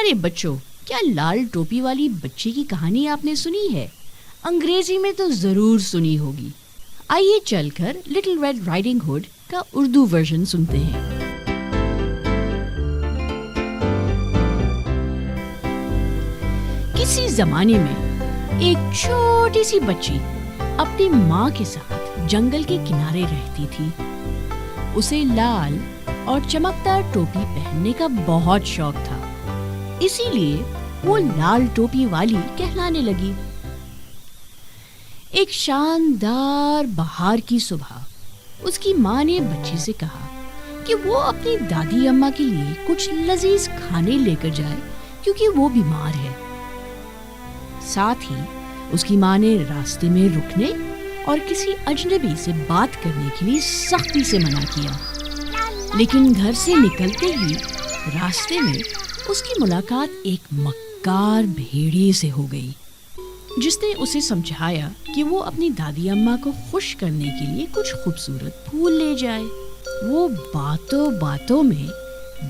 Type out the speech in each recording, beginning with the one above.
ارے بچوں، کیا لال ٹوپی والی بچی کی کہانی آپ نے سنی ہے؟ انگریزی میں تو ضرور سنی ہوگی۔ آئیے چل کر لٹل ریڈ رائڈنگ ہوڈ کا اردو ورژن سنتے ہیں۔ کسی زمانے میں ایک چھوٹی سی بچی اپنی ماں کے ساتھ جنگل کے کنارے رہتی تھی۔ اسے لال اور چمکدار ٹوپی پہننے کا بہت شوق تھا، اسی لیے وہ لال ٹوپی والی کہلانے لگی۔ ایک شاندار بہار کی صبح اس کی ماں نے بچی سے کہا کہ وہ اپنی دادی اماں کے لیے کچھ لذیذ کھانے لے کر جائے کیونکہ وہ بیمار ہے۔ ساتھ ہی اس کی ماں نے راستے میں رکنے اور کسی اجنبی سے بات کرنے کے لیے سختی سے منع کیا، لیکن گھر سے نکلتے ہی راستے میں اس کی ملاقات ایک مکار بھیڑیے سے ہو گئی، جس نے اسے سمجھایا کہ وہ اپنی دادی اماں کو خوش کرنے کے لیے کچھ خوبصورت پھول لے جائے۔ وہ باتوں باتوں میں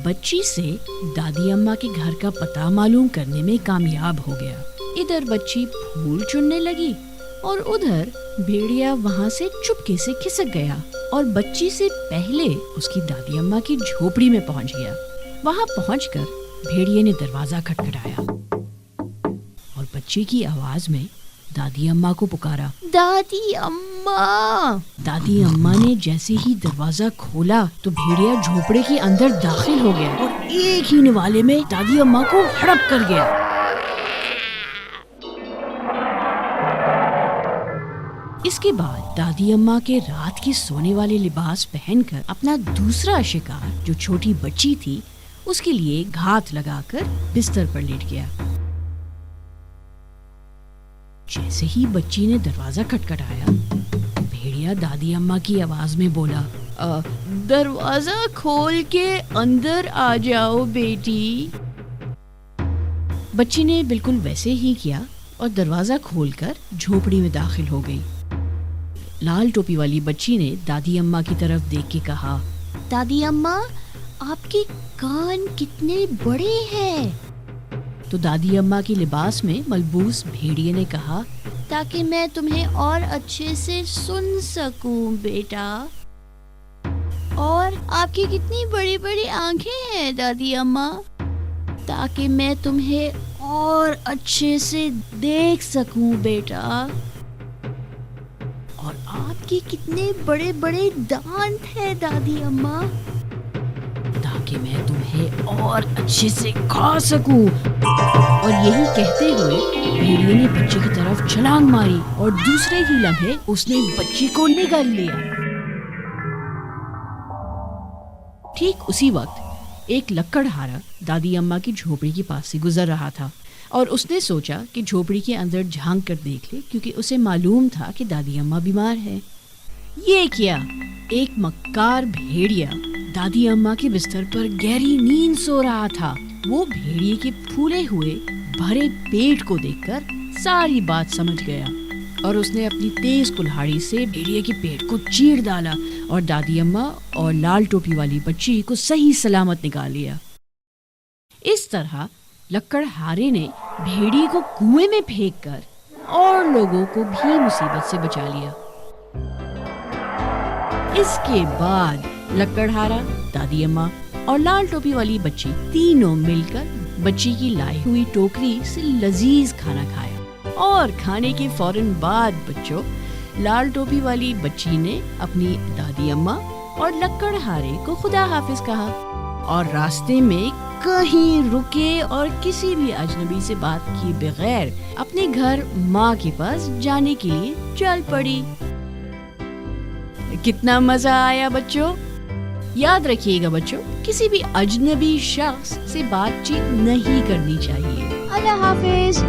بچی سے دادی اماں کے گھر کا پتہ معلوم کرنے میں کامیاب ہو گیا۔ ادھر بچی پھول چننے لگی اور ادھر بھیڑیا وہاں سے چپکے سے کھسک گیا اور بچی سے پہلے اس کی دادی اماں کی جھوپڑی میں پہنچ گیا۔ وہاں پہنچ کر بھیڑیے نے دروازہ کھٹکھٹایا اور بچی کی آواز میں دادی اماں کو پکارا، دادی اماں۔ دادی اماں نے جیسے ہی دروازہ کھولا تو بھیڑیا جھوپڑے کے اندر داخل ہو گیا اور ایک ہی نوالے میں دادی اماں کو ہڑپ کر گیا۔ اس کے بعد دادی اماں کے رات کے سونے والے لباس پہن کر اپنا دوسرا شکار جو چھوٹی بچی تھی اس کے لیے گھات لگا کر بستر پر لیٹ گیا۔ جیسے ہی بچی نے دروازہ کھٹکھٹایا، بھیڑیا دادی اماں کی آواز میں بولا، دروازہ کھول کے اندر آ جاؤ بیٹی۔ بچی نے بالکل ویسے ہی کیا اور دروازہ کھول کر جھوپڑی میں داخل ہو گئی۔ لال ٹوپی والی بچی نے دادی اماں کی طرف دیکھ کے کہا، دادی اماں آپ کے کان کتنے بڑے ہیں۔ تو دادی اماں کے لباس میں ملبوس بھیڑیے نے کہا، تاکہ میں تمہیں اور اچھے سے سن سکوں بیٹا۔ اور آپ کی کتنی بڑی بڑی آنکھیں ہیں دادی اماں، تاکہ میں تمہیں اور اچھے سے دیکھ سکوں بیٹا۔ اور آپ کے کتنے بڑے بڑے دانت ہیں دادی اماں، تاکہ میں تمہیں اور اچھے سے کھا سکوں۔ اور یہی کہتے ہوئے بھیڑیے نے بچی کی طرف چھلانگ ماری اور دوسرے ہی لمحے اس نے بچی کو نگل لیا۔ ٹھیک اسی وقت ایک لکڑہارا دادی اماں کی جھوپڑی کے پاس سے گزر رہا تھا اور اس نے سوچا کہ جھوپڑی کے اندر جھانک کر دیکھ لے، کیونکہ اسے معلوم تھا کہ دادی اماں بیمار ہے۔ یہ کیا، ایک مکار بھیڑیا دادی اماں کے بستر پر گہری نیند سو رہا تھا۔ وہ بھیڑیے کے پھولے ہوئے بھرے پیٹ کو دیکھ کر ساری بات سمجھ گیا اور اس نے اپنی تیز کلہاڑی سے بھیڑیے کے پیٹ کو چیر ڈالا اور دادی اماں اور لال ٹوپی والی بچی کو صحیح سلامت نکال لیا۔ اس طرح لکڑہارے نے بھیڑیے کو کنویں میں پھینک کر اور لوگوں کو بھی مصیبت سے بچا لیا۔ اس کے بعد لکڑہارا، دادی اماں اور لال ٹوپی والی بچی تینوں مل کر بچی کی لائی ہوئی ٹوکری سے لذیذ کھانا کھایا، اور کھانے کے فوراً بعد بچوں لال ٹوپی والی بچی نے اپنی دادی اماں اور لکڑہارے کو خدا حافظ کہا اور راستے میں کہیں رکے اور کسی بھی اجنبی سے بات کیے بغیر اپنے گھر ماں کے پاس جانے کے لیے چل پڑی۔ کتنا مزہ آیا بچوں؟ یاد رکھیے گا بچوں، کسی بھی اجنبی شخص سے بات چیت نہیں کرنی چاہیے۔ اللہ حافظ۔